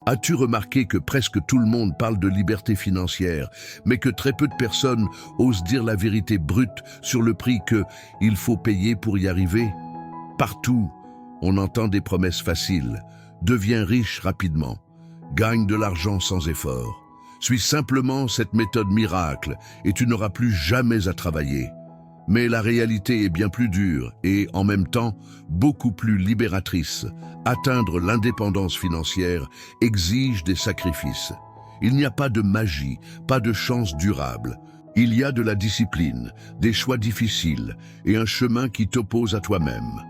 As-tu remarqué que presque tout le monde parle de liberté financière, mais que très peu de personnes osent dire la vérité brute sur le prix qu'il faut payer pour y arriver? Partout, on entend des promesses faciles. Deviens riche rapidement. Gagne de l'argent sans effort. Suis simplement cette méthode miracle et tu n'auras plus jamais à travailler. Mais la réalité est bien plus dure et, en même temps, beaucoup plus libératrice. Atteindre l'indépendance financière exige des sacrifices. Il n'y a pas de magie, pas de chance durable. Il y a de la discipline, des choix difficiles et un chemin qui t'oppose à toi-même.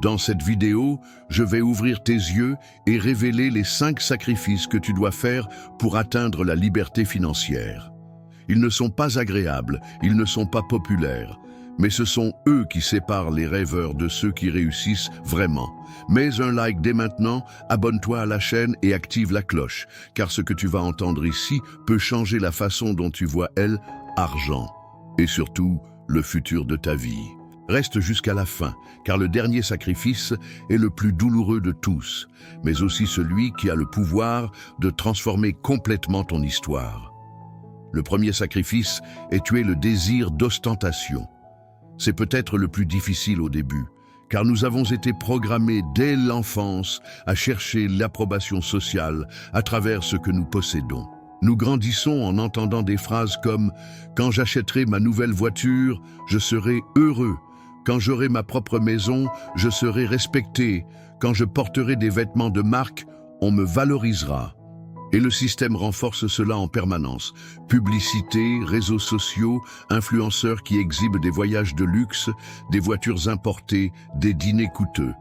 Dans cette vidéo, je vais ouvrir tes yeux et révéler les 5 sacrifices que tu dois faire pour atteindre la liberté financière. Ils ne sont pas agréables, ils ne sont pas populaires. Mais ce sont eux qui séparent les rêveurs de ceux qui réussissent vraiment. Mets un like dès maintenant, abonne-toi à la chaîne et active la cloche, car ce que tu vas entendre ici peut changer la façon dont tu vois argent, et surtout le futur de ta vie. Reste jusqu'à la fin, car le dernier sacrifice est le plus douloureux de tous, mais aussi celui qui a le pouvoir de transformer complètement ton histoire. Le premier sacrifice est tuer le désir d'ostentation. C'est peut-être le plus difficile au début, car nous avons été programmés dès l'enfance à chercher l'approbation sociale à travers ce que nous possédons. Nous grandissons en entendant des phrases comme « Quand j'achèterai ma nouvelle voiture, je serai heureux. Quand j'aurai ma propre maison, je serai respecté. Quand je porterai des vêtements de marque, on me valorisera. » Et le système renforce cela en permanence. Publicité, réseaux sociaux, influenceurs qui exhibent des voyages de luxe, des voitures importées, des dîners coûteux.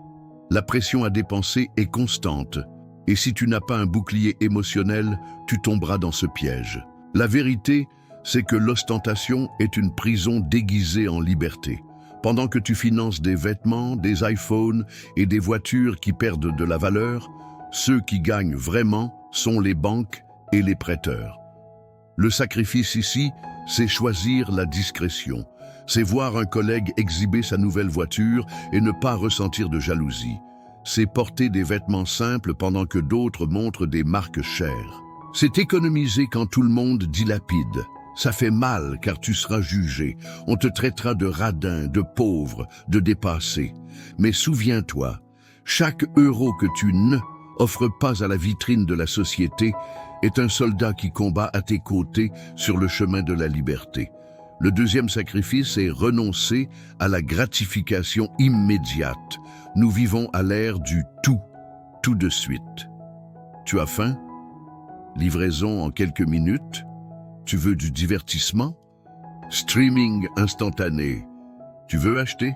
La pression à dépenser est constante. Et si tu n'as pas un bouclier émotionnel, tu tomberas dans ce piège. La vérité, c'est que l'ostentation est une prison déguisée en liberté. Pendant que tu finances des vêtements, des iPhones et des voitures qui perdent de la valeur, ceux qui gagnent vraiment sont les banques et les prêteurs. Le sacrifice ici, c'est choisir la discrétion. C'est voir un collègue exhiber sa nouvelle voiture et ne pas ressentir de jalousie. C'est porter des vêtements simples pendant que d'autres montrent des marques chères. C'est économiser quand tout le monde dilapide. Ça fait mal car tu seras jugé. On te traitera de radin, de pauvre, de dépassé. Mais souviens-toi, chaque euro que tu offre pas à la vitrine de la société est un soldat qui combat à tes côtés sur le chemin de la liberté. Le deuxième sacrifice est renoncer à la gratification immédiate. Nous vivons à l'ère du tout de suite. Tu as faim? Livraison en quelques minutes? Tu veux du divertissement? Streaming instantané. Tu veux acheter?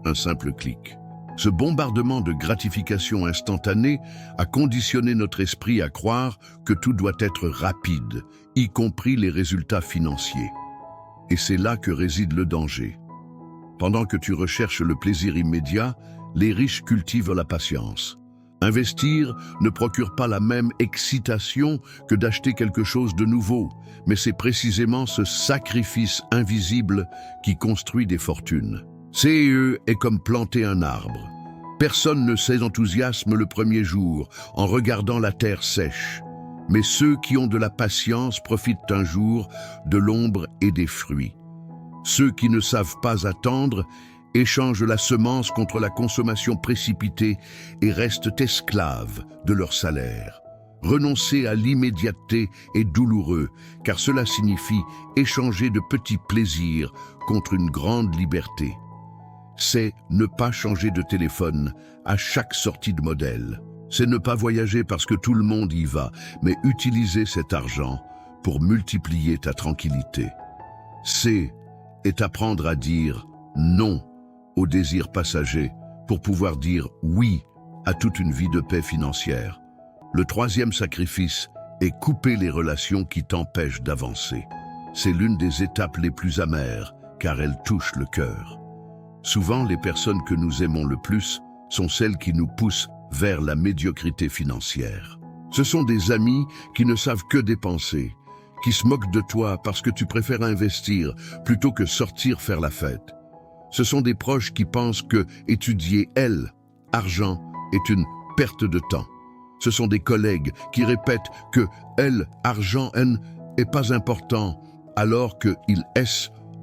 Un simple clic. Ce bombardement de gratification instantanée a conditionné notre esprit à croire que tout doit être rapide, y compris les résultats financiers. Et c'est là que réside le danger. Pendant que tu recherches le plaisir immédiat, les riches cultivent la patience. Investir ne procure pas la même excitation que d'acheter quelque chose de nouveau, mais c'est précisément ce sacrifice invisible qui construit des fortunes. CE est comme planter un arbre. Personne ne s'enthousiasme le premier jour en regardant la terre sèche. Mais ceux qui ont de la patience profitent un jour de l'ombre et des fruits. Ceux qui ne savent pas attendre échangent la semence contre la consommation précipitée et restent esclaves de leur salaire. Renoncer à l'immédiateté est douloureux, car cela signifie échanger de petits plaisirs contre une grande liberté. C'est ne pas changer de téléphone à chaque sortie de modèle. C'est ne pas voyager parce que tout le monde y va, mais utiliser cet argent pour multiplier ta tranquillité. C'est apprendre à dire non au désir passager pour pouvoir dire oui à toute une vie de paix financière. Le troisième sacrifice est couper les relations qui t'empêchent d'avancer. C'est l'une des étapes les plus amères, car elle touche le cœur. Souvent, les personnes que nous aimons le plus sont celles qui nous poussent vers la médiocrité financière. Ce sont des amis qui ne savent que dépenser, qui se moquent de toi parce que tu préfères investir plutôt que sortir faire la fête. Ce sont des proches qui pensent que étudier argent est une perte de temps. Ce sont des collègues qui répètent que l'argent est pas important, alors que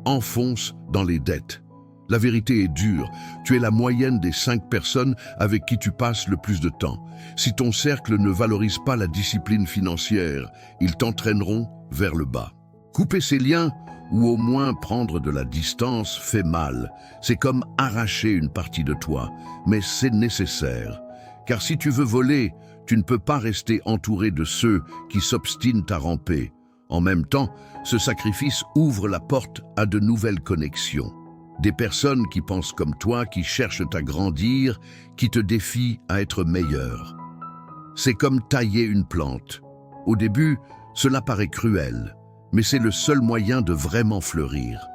enfoncent dans les dettes. La vérité est dure. Tu es la moyenne des 5 personnes avec qui tu passes le plus de temps. Si ton cercle ne valorise pas la discipline financière, ils t'entraîneront vers le bas. Couper ces liens, ou au moins prendre de la distance, fait mal. C'est comme arracher une partie de toi, mais c'est nécessaire. Car si tu veux voler, tu ne peux pas rester entouré de ceux qui s'obstinent à ramper. En même temps, ce sacrifice ouvre la porte à de nouvelles connexions. Des personnes qui pensent comme toi, qui cherchent à grandir, qui te défient à être meilleur. C'est comme tailler une plante. Au début, cela paraît cruel, mais c'est le seul moyen de vraiment fleurir.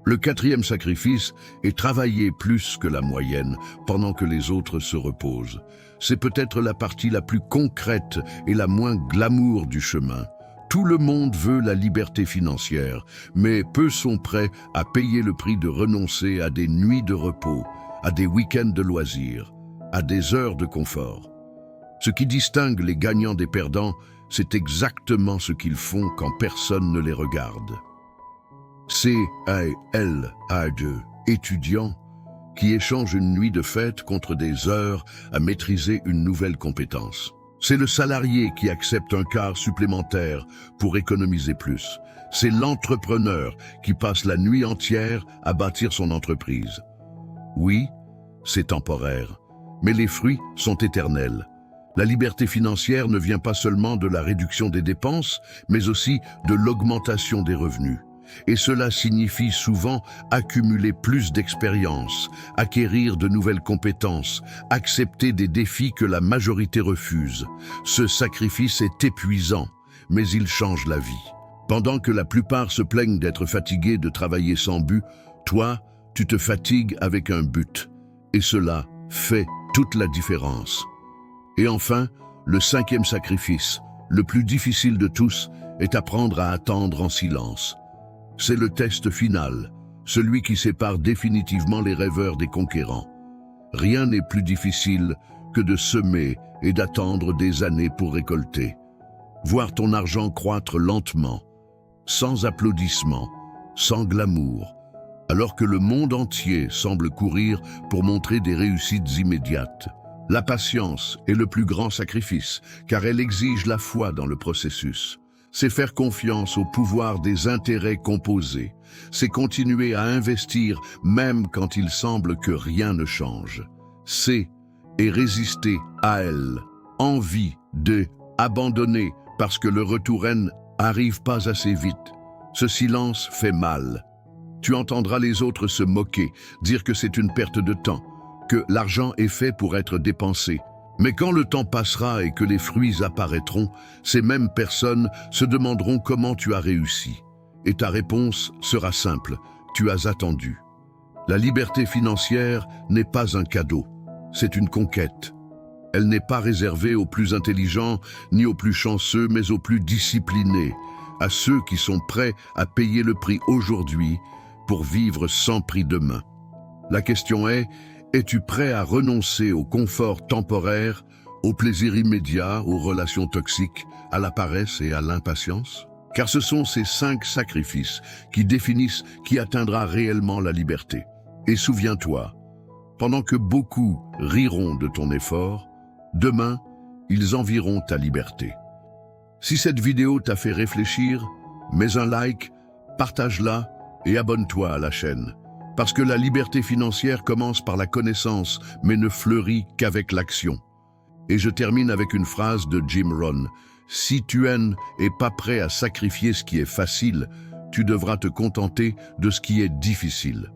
Le 4e sacrifice est travailler plus que la moyenne pendant que les autres se reposent. C'est peut-être la partie la plus concrète et la moins glamour du chemin. Tout le monde veut la liberté financière, mais peu sont prêts à payer le prix de renoncer à des nuits de repos, à des week-ends de loisirs, à des heures de confort. Ce qui distingue les gagnants des perdants, c'est exactement ce qu'ils font quand personne ne les regarde. C-A-L-A-2, étudiants qui échangent une nuit de fête contre des heures à maîtriser une nouvelle compétence. C'est le salarié qui accepte un quart supplémentaire pour économiser plus. C'est l'entrepreneur qui passe la nuit entière à bâtir son entreprise. Oui, c'est temporaire, mais les fruits sont éternels. La liberté financière ne vient pas seulement de la réduction des dépenses, mais aussi de l'augmentation des revenus. Et cela signifie souvent accumuler plus d'expérience, acquérir de nouvelles compétences, accepter des défis que la majorité refuse. Ce sacrifice est épuisant, mais il change la vie. Pendant que la plupart se plaignent d'être fatigués de travailler sans but, toi, tu te fatigues avec un but. Et cela fait toute la différence. Et enfin, le 5e sacrifice, le plus difficile de tous, est apprendre à attendre en silence. C'est le test final, celui qui sépare définitivement les rêveurs des conquérants. Rien n'est plus difficile que de semer et d'attendre des années pour récolter. Voir ton argent croître lentement, sans applaudissements, sans glamour, alors que le monde entier semble courir pour montrer des réussites immédiates. La patience est le plus grand sacrifice, car elle exige la foi dans le processus. C'est faire confiance au pouvoir des intérêts composés. C'est continuer à investir même quand il semble que rien ne change. C'est et résister à elle. Envie de abandonner parce que le retour arrive pas assez vite. Ce silence fait mal. Tu entendras les autres se moquer, dire que c'est une perte de temps, que l'argent est fait pour être dépensé. Mais quand le temps passera et que les fruits apparaîtront, ces mêmes personnes se demanderont comment tu as réussi. Et ta réponse sera simple, tu as attendu. La liberté financière n'est pas un cadeau, c'est une conquête. Elle n'est pas réservée aux plus intelligents ni aux plus chanceux, mais aux plus disciplinés, à ceux qui sont prêts à payer le prix aujourd'hui pour vivre sans prix demain. La question est, es-tu prêt à renoncer au confort temporaire, au plaisir immédiat, aux relations toxiques, à la paresse et à l'impatience? Car ce sont ces 5 sacrifices qui définissent qui atteindra réellement la liberté. Et souviens-toi, pendant que beaucoup riront de ton effort, demain, ils envieront ta liberté. Si cette vidéo t'a fait réfléchir, mets un like, partage-la et abonne-toi à la chaîne. Parce que la liberté financière commence par la connaissance, mais ne fleurit qu'avec l'action. Et je termine avec une phrase de Jim Rohn. Si tu n'es pas prêt à sacrifier ce qui est facile, tu devras te contenter de ce qui est difficile.